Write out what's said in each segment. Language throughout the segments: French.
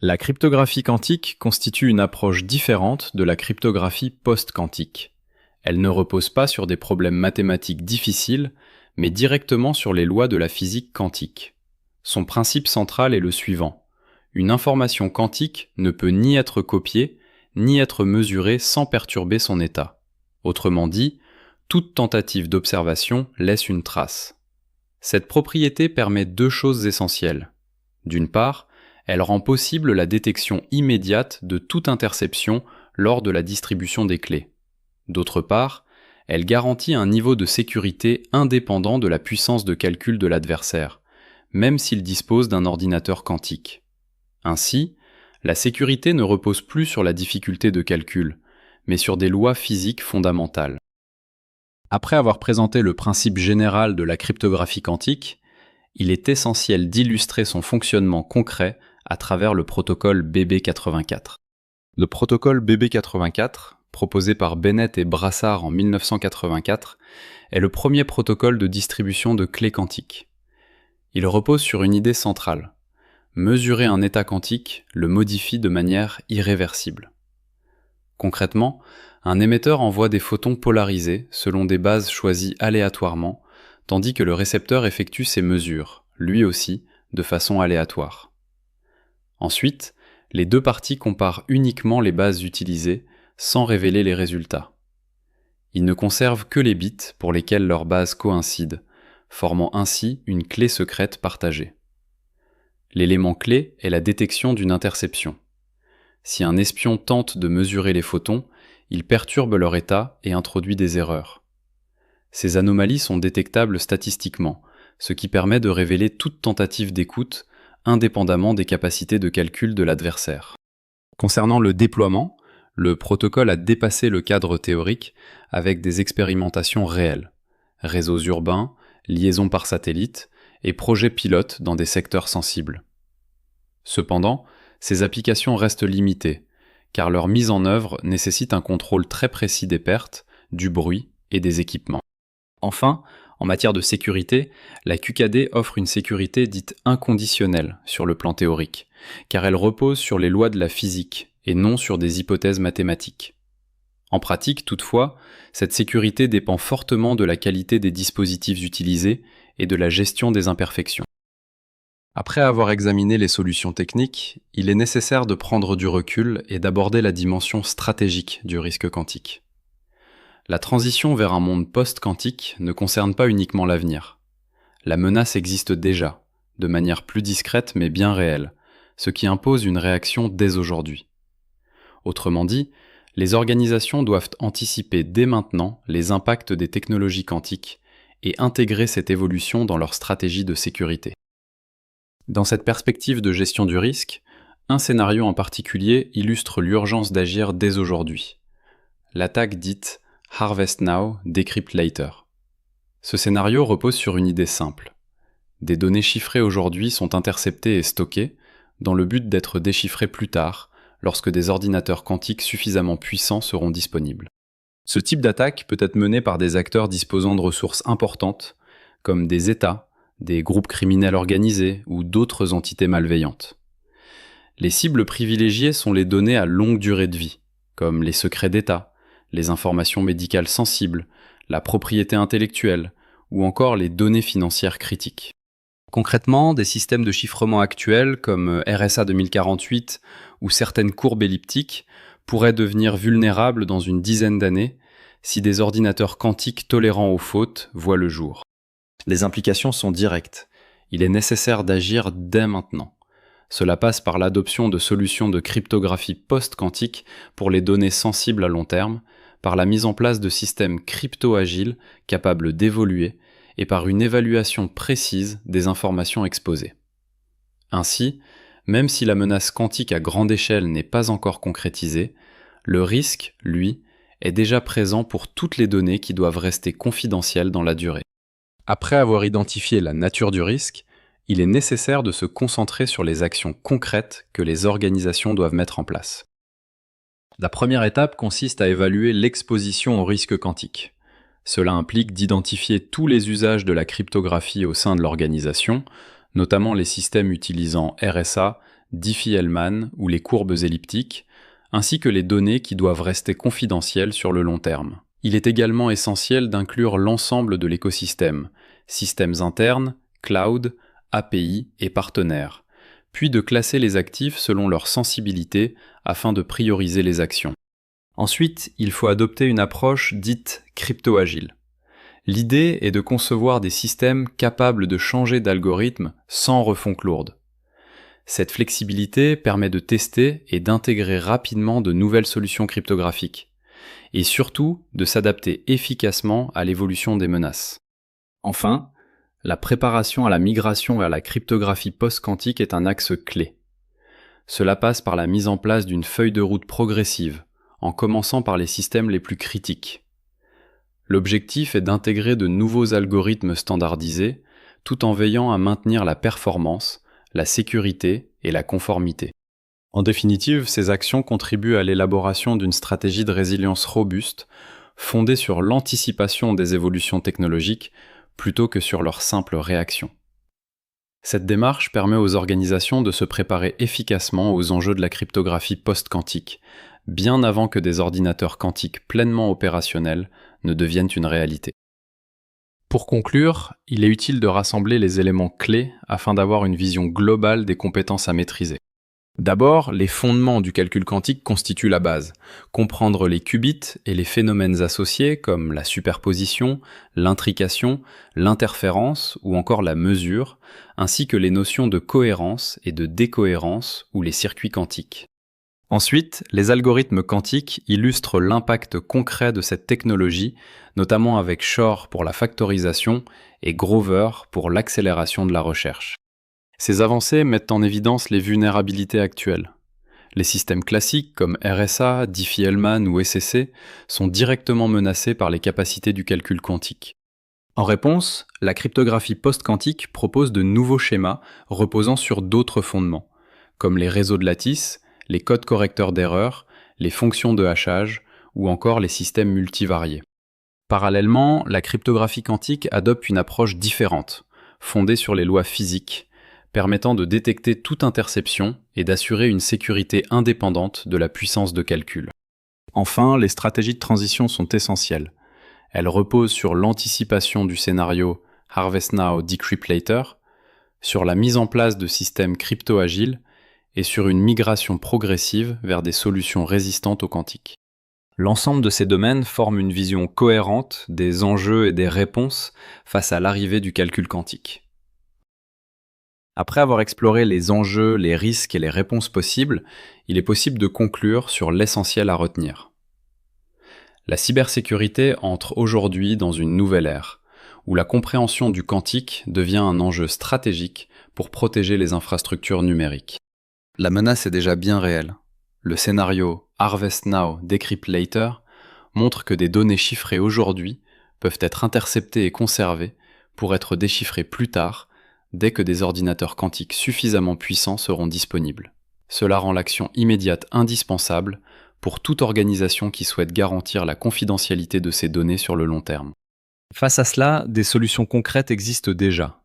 La cryptographie quantique constitue une approche différente de la cryptographie post-quantique. Elle ne repose pas sur des problèmes mathématiques difficiles, mais directement sur les lois de la physique quantique. Son principe central est le suivant. Une information quantique ne peut ni être copiée, ni être mesurée sans perturber son état. Autrement dit, toute tentative d'observation laisse une trace. Cette propriété permet deux choses essentielles. D'une part, elle rend possible la détection immédiate de toute interception lors de la distribution des clés. D'autre part, elle garantit un niveau de sécurité indépendant de la puissance de calcul de l'adversaire, même s'il dispose d'un ordinateur quantique. Ainsi, la sécurité ne repose plus sur la difficulté de calcul, mais sur des lois physiques fondamentales. Après avoir présenté le principe général de la cryptographie quantique, il est essentiel d'illustrer son fonctionnement concret à travers le protocole BB84. Le protocole BB84, proposé par Bennett et Brassard en 1984, est le premier protocole de distribution de clés quantiques. Il repose sur une idée centrale. Mesurer un état quantique le modifie de manière irréversible. Concrètement, un émetteur envoie des photons polarisés selon des bases choisies aléatoirement, tandis que le récepteur effectue ses mesures, lui aussi, de façon aléatoire. Ensuite, les deux parties comparent uniquement les bases utilisées, sans révéler les résultats. Ils ne conservent que les bits pour lesquels leurs bases coïncident, formant ainsi une clé secrète partagée. L'élément clé est la détection d'une interception. Si un espion tente de mesurer les photons, il perturbe leur état et introduit des erreurs. Ces anomalies sont détectables statistiquement, ce qui permet de révéler toute tentative d'écoute, indépendamment des capacités de calcul de l'adversaire. Concernant le déploiement, le protocole a dépassé le cadre théorique avec des expérimentations réelles, réseaux urbains, liaisons par satellite et projets pilotes dans des secteurs sensibles. Cependant, ces applications restent limitées, car leur mise en œuvre nécessite un contrôle très précis des pertes, du bruit et des équipements. Enfin, en matière de sécurité, la QKD offre une sécurité dite inconditionnelle sur le plan théorique, car elle repose sur les lois de la physique et non sur des hypothèses mathématiques. En pratique, toutefois, cette sécurité dépend fortement de la qualité des dispositifs utilisés et de la gestion des imperfections. Après avoir examiné les solutions techniques, il est nécessaire de prendre du recul et d'aborder la dimension stratégique du risque quantique. La transition vers un monde post-quantique ne concerne pas uniquement l'avenir. La menace existe déjà, de manière plus discrète mais bien réelle, ce qui impose une réaction dès aujourd'hui. Autrement dit, les organisations doivent anticiper dès maintenant les impacts des technologies quantiques et intégrer cette évolution dans leur stratégie de sécurité. Dans cette perspective de gestion du risque, un scénario en particulier illustre l'urgence d'agir dès aujourd'hui. L'attaque dite « Harvest Now, Decrypt Later ». Ce scénario repose sur une idée simple. Des données chiffrées aujourd'hui sont interceptées et stockées, dans le but d'être déchiffrées plus tard, lorsque des ordinateurs quantiques suffisamment puissants seront disponibles. Ce type d'attaque peut être mené par des acteurs disposant de ressources importantes, comme des États, des groupes criminels organisés ou d'autres entités malveillantes. Les cibles privilégiées sont les données à longue durée de vie, comme les secrets d'État, les informations médicales sensibles, la propriété intellectuelle ou encore les données financières critiques. Concrètement, des systèmes de chiffrement actuels comme RSA 2048 ou certaines courbes elliptiques pourraient devenir vulnérables dans une dizaine d'années si des ordinateurs quantiques tolérants aux fautes voient le jour. Les implications sont directes. Il est nécessaire d'agir dès maintenant. Cela passe par l'adoption de solutions de cryptographie post-quantique pour les données sensibles à long terme, par la mise en place de systèmes crypto-agiles capables d'évoluer et par une évaluation précise des informations exposées. Ainsi, même si la menace quantique à grande échelle n'est pas encore concrétisée, le risque, lui, est déjà présent pour toutes les données qui doivent rester confidentielles dans la durée. Après avoir identifié la nature du risque, il est nécessaire de se concentrer sur les actions concrètes que les organisations doivent mettre en place. La première étape consiste à évaluer l'exposition au risque quantique. Cela implique d'identifier tous les usages de la cryptographie au sein de l'organisation, notamment les systèmes utilisant RSA, Diffie-Hellman ou les courbes elliptiques, ainsi que les données qui doivent rester confidentielles sur le long terme. Il est également essentiel d'inclure l'ensemble de l'écosystème, systèmes internes, cloud, API et partenaires, puis de classer les actifs selon leur sensibilité afin de prioriser les actions. Ensuite, il faut adopter une approche dite crypto-agile. L'idée est de concevoir des systèmes capables de changer d'algorithme sans refonte lourde. Cette flexibilité permet de tester et d'intégrer rapidement de nouvelles solutions cryptographiques, et surtout de s'adapter efficacement à l'évolution des menaces. Enfin, la préparation à la migration vers la cryptographie post-quantique est un axe clé. Cela passe par la mise en place d'une feuille de route progressive, en commençant par les systèmes les plus critiques. L'objectif est d'intégrer de nouveaux algorithmes standardisés, tout en veillant à maintenir la performance, la sécurité et la conformité. En définitive, ces actions contribuent à l'élaboration d'une stratégie de résilience robuste, fondée sur l'anticipation des évolutions technologiques plutôt que sur leur simple réaction. Cette démarche permet aux organisations de se préparer efficacement aux enjeux de la cryptographie post-quantique, bien avant que des ordinateurs quantiques pleinement opérationnels ne deviennent une réalité. Pour conclure, il est utile de rassembler les éléments clés afin d'avoir une vision globale des compétences à maîtriser. D'abord, les fondements du calcul quantique constituent la base. Comprendre les qubits et les phénomènes associés comme la superposition, l'intrication, l'interférence ou encore la mesure, ainsi que les notions de cohérence et de décohérence ou les circuits quantiques. Ensuite, les algorithmes quantiques illustrent l'impact concret de cette technologie, notamment avec Shor pour la factorisation et Grover pour l'accélération de la recherche. Ces avancées mettent en évidence les vulnérabilités actuelles. Les systèmes classiques comme RSA, Diffie-Hellman ou SSC sont directement menacés par les capacités du calcul quantique. En réponse, la cryptographie post-quantique propose de nouveaux schémas reposant sur d'autres fondements, comme les réseaux de lattice, les codes correcteurs d'erreurs, les fonctions de hachage ou encore les systèmes multivariés. Parallèlement, la cryptographie quantique adopte une approche différente, fondée sur les lois physiques, permettant de détecter toute interception et d'assurer une sécurité indépendante de la puissance de calcul. Enfin, les stratégies de transition sont essentielles. Elles reposent sur l'anticipation du scénario Harvest Now, Decrypt Later, sur la mise en place de systèmes crypto-agiles et sur une migration progressive vers des solutions résistantes au quantique. L'ensemble de ces domaines forme une vision cohérente des enjeux et des réponses face à l'arrivée du calcul quantique. Après avoir exploré les enjeux, les risques et les réponses possibles, il est possible de conclure sur l'essentiel à retenir. La cybersécurité entre aujourd'hui dans une nouvelle ère, où la compréhension du quantique devient un enjeu stratégique pour protéger les infrastructures numériques. La menace est déjà bien réelle. Le scénario Harvest Now, Decrypt Later montre que des données chiffrées aujourd'hui peuvent être interceptées et conservées pour être déchiffrées plus tard, dès que des ordinateurs quantiques suffisamment puissants seront disponibles. Cela rend l'action immédiate indispensable pour toute organisation qui souhaite garantir la confidentialité de ces données sur le long terme. Face à cela, des solutions concrètes existent déjà.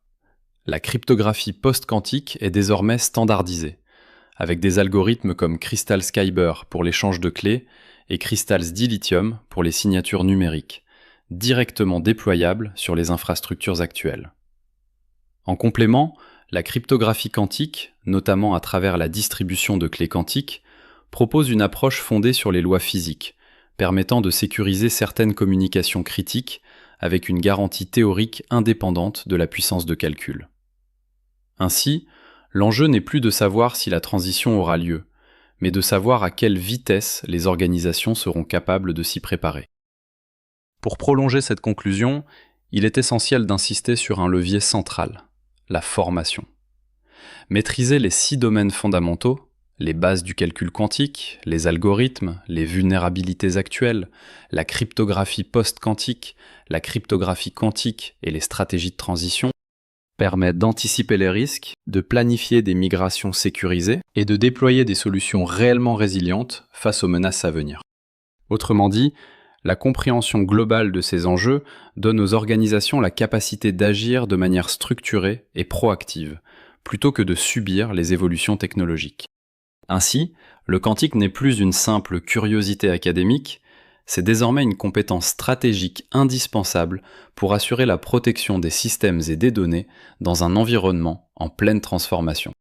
La cryptographie post-quantique est désormais standardisée, avec des algorithmes comme Crystal Kyber pour l'échange de clés et Crystals Dilithium pour les signatures numériques, directement déployables sur les infrastructures actuelles. En complément, la cryptographie quantique, notamment à travers la distribution de clés quantiques, propose une approche fondée sur les lois physiques, permettant de sécuriser certaines communications critiques avec une garantie théorique indépendante de la puissance de calcul. Ainsi, l'enjeu n'est plus de savoir si la transition aura lieu, mais de savoir à quelle vitesse les organisations seront capables de s'y préparer. Pour prolonger cette conclusion, il est essentiel d'insister sur un levier central, la formation. Maîtriser les 6 domaines fondamentaux, les bases du calcul quantique, les algorithmes, les vulnérabilités actuelles, la cryptographie post-quantique, la cryptographie quantique et les stratégies de transition, permet d'anticiper les risques, de planifier des migrations sécurisées et de déployer des solutions réellement résilientes face aux menaces à venir. Autrement dit, la compréhension globale de ces enjeux donne aux organisations la capacité d'agir de manière structurée et proactive plutôt que de subir les évolutions technologiques. Ainsi, le quantique n'est plus une simple curiosité académique, c'est désormais une compétence stratégique indispensable pour assurer la protection des systèmes et des données dans un environnement en pleine transformation.